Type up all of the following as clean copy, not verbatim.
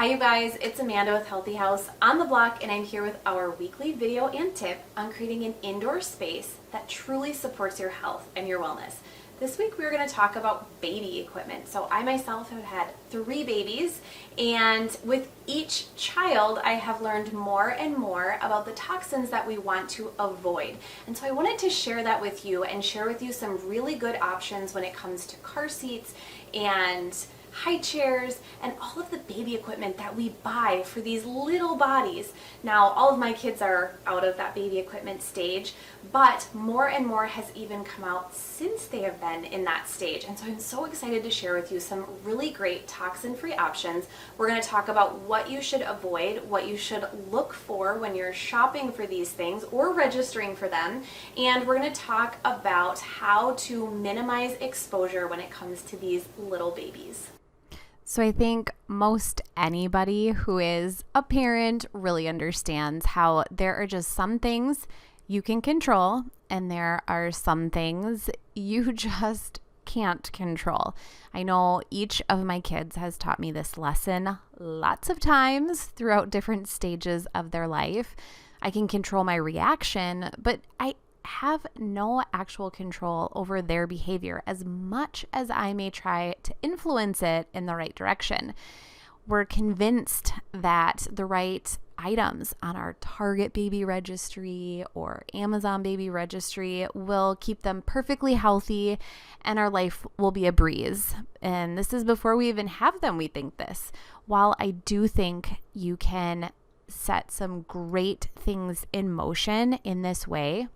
Hi you guys, it's Amanda with Healthy House on the block, and I'm here with our weekly video and tip on creating an indoor space that truly supports your health and your wellness. This week we're going to talk about baby equipment. So I myself have had 3 babies, and with each child I have learned more and more about the toxins that we want to avoid. And so I wanted to share that with you and share with you some really good options when it comes to car seats and high chairs and all of the baby equipment that we buy for these little bodies. Now, all of my kids are out of that baby equipment stage, but more and more has even come out since they have been in that stage. And so I'm so excited to share with you some really great toxin-free options. We're going to talk about what you should avoid, what you should look for when you're shopping for these things or registering for them, and we're going to talk about how to minimize exposure when it comes to these little babies. So I think most anybody who is a parent really understands how there are just some things you can control and there are some things you just can't control. I know each of my kids has taught me this lesson lots of times throughout different stages of their life. I can control my reaction, but I have no actual control over their behavior as much as I may try to influence it in the right direction. We're convinced that the right items on our Target baby registry or Amazon baby registry will keep them perfectly healthy and our life will be a breeze. And this is before we even have them, we think this. While I do think you can set some great things in motion in this way,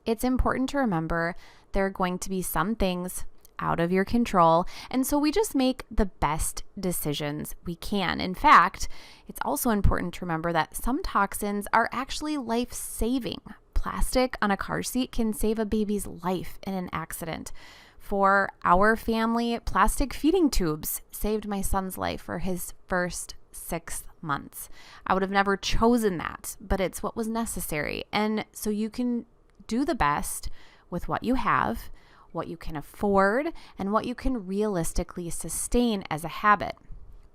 it's important to remember there are going to be some things out of your control, and so we just make the best decisions we can. In fact, it's also important to remember that some toxins are actually life-saving. Plastic on a car seat can save a baby's life in an accident. For our family, plastic feeding tubes saved my son's life for his first 6 months. I would have never chosen that, but it's what was necessary. And so you can do the best with what you have, what you can afford, and what you can realistically sustain as a habit.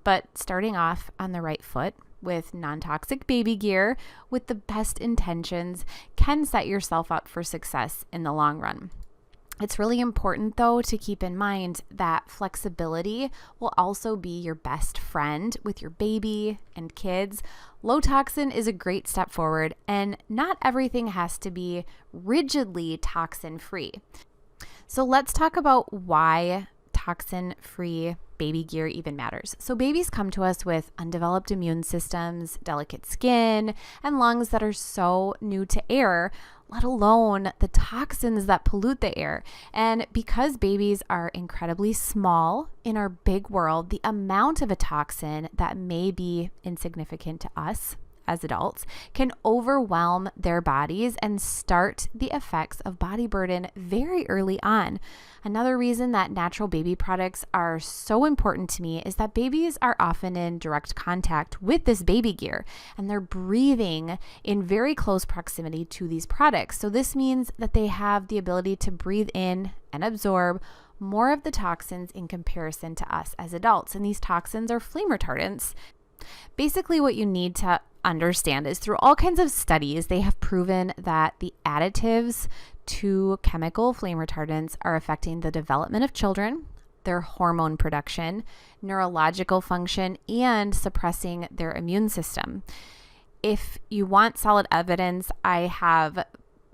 But starting off on the right foot with non-toxic baby gear with the best intentions can set yourself up for success in the long run. It's really important, though, to keep in mind that flexibility will also be your best friend with your baby and kids. Low toxin is a great step forward, and not everything has to be rigidly toxin-free. So let's talk about why toxin-free baby gear even matters. So babies come to us with undeveloped immune systems, delicate skin, and lungs that are so new to air, let alone the toxins that pollute the air. And because babies are incredibly small in our big world, the amount of a toxin that may be insignificant to us as adults can overwhelm their bodies and start the effects of body burden very early on. Another reason that natural baby products are so important to me is that babies are often in direct contact with this baby gear, and they're breathing in very close proximity to these products. So this means that they have the ability to breathe in and absorb more of the toxins in comparison to us as adults. And these toxins are flame retardants. Basically, what you need to understand is through all kinds of studies, they have proven that the additives to chemical flame retardants are affecting the development of children, their hormone production, neurological function, and suppressing their immune system. If you want solid evidence, I have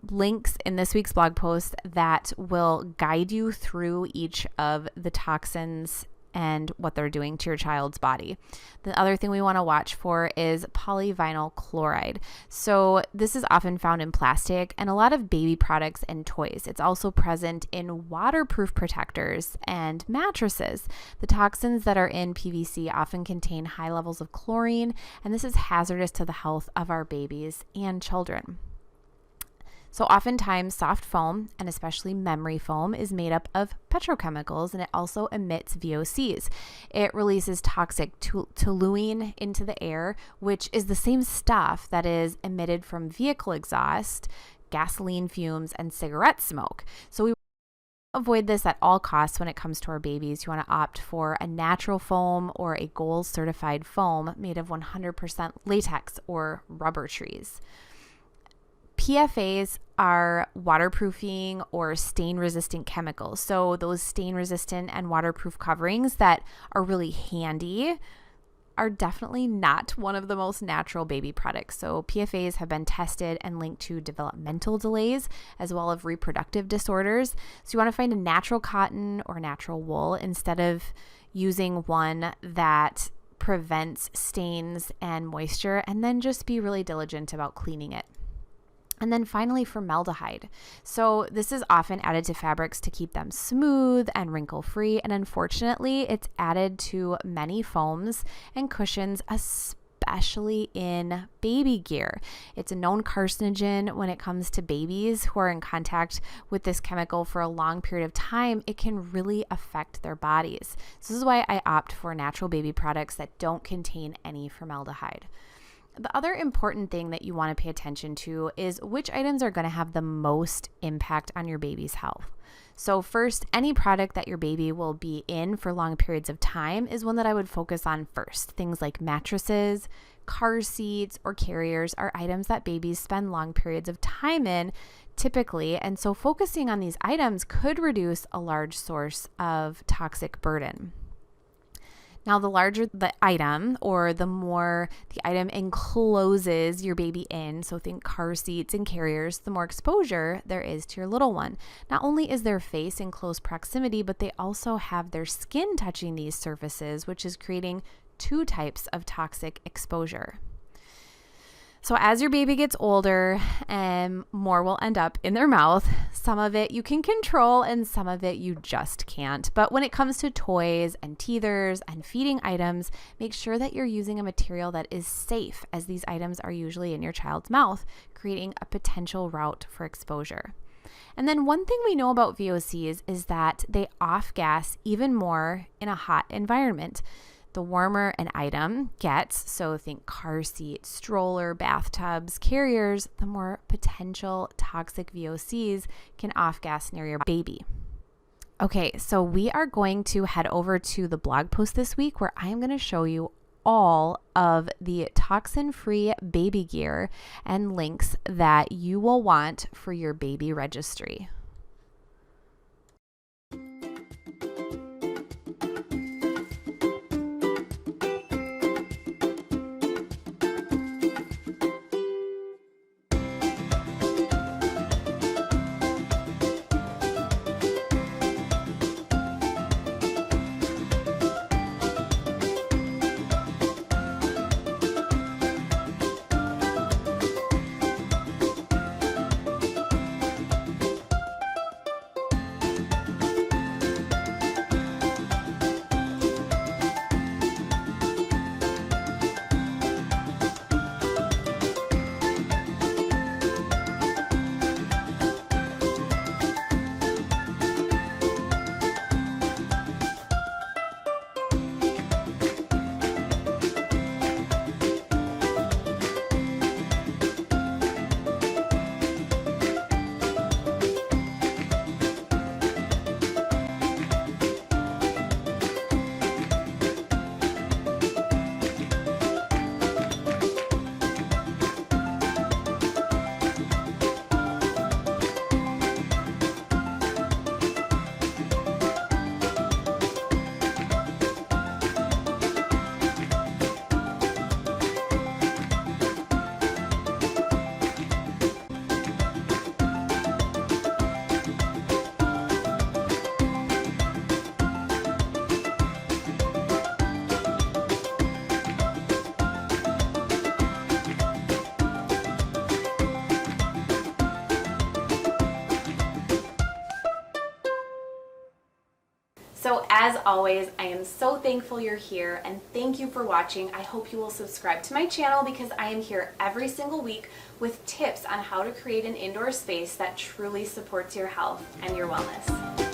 links in this week's blog post that will guide you through each of the toxins and what they're doing to your child's body. The other thing we want to watch for is polyvinyl chloride. So this is often found in plastic and a lot of baby products and toys. It's also present in waterproof protectors and mattresses. The toxins that are in PVC often contain high levels of chlorine, and this is hazardous to the health of our babies and children. So oftentimes soft foam, and especially memory foam, is made up of petrochemicals, and it also emits VOCs. It releases toxic toluene into the air, which is the same stuff that is emitted from vehicle exhaust, gasoline fumes, and cigarette smoke. So we Avoid this at all costs when it comes to our babies. You want to opt for a natural foam or a gold certified foam made of 100% latex or rubber trees. PFAs are waterproofing or stain resistant chemicals. So those stain resistant and waterproof coverings that are really handy are definitely not one of the most natural baby products. So PFAs have been tested and linked to developmental delays as well as reproductive disorders. So you want to find a natural cotton or natural wool instead of using one that prevents stains and moisture, and then just be really diligent about cleaning it. And then finally, formaldehyde. So this is often added to fabrics to keep them smooth and wrinkle-free. And unfortunately, it's added to many foams and cushions, especially in baby gear. It's a known carcinogen when it comes to babies who are in contact with this chemical for a long period of time. It can really affect their bodies. So this is why I opt for natural baby products that don't contain any formaldehyde. The other important thing that you want to pay attention to is which items are going to have the most impact on your baby's health. So first, any product that your baby will be in for long periods of time is one that I would focus on first. Things like mattresses, car seats, or carriers are items that babies spend long periods of time in typically, and so focusing on these items could reduce a large source of toxic burden. Now, the larger the item or the more the item encloses your baby in, so think car seats and carriers, the more exposure there is to your little one. Not only is their face in close proximity, but they also have their skin touching these surfaces, which is creating two types of toxic exposure. So as your baby gets older, more will end up in their mouth. Some of it you can control and some of it you just can't. But when it comes to toys and teethers and feeding items, make sure that you're using a material that is safe, as these items are usually in your child's mouth, creating a potential route for exposure. And then one thing we know about VOCs is that they off-gas even more in a hot environment. The warmer an item gets, so think car seat, stroller, bathtubs, carriers, the more potential toxic VOCs can off-gas near your baby. Okay, so we are going to head over to the blog post this week where I am going to show you all of the toxin-free baby gear and links that you will want for your baby registry. So as always, I am so thankful you're here and thank you for watching. I hope you will subscribe to my channel because I am here every single week with tips on how to create an indoor space that truly supports your health and your wellness.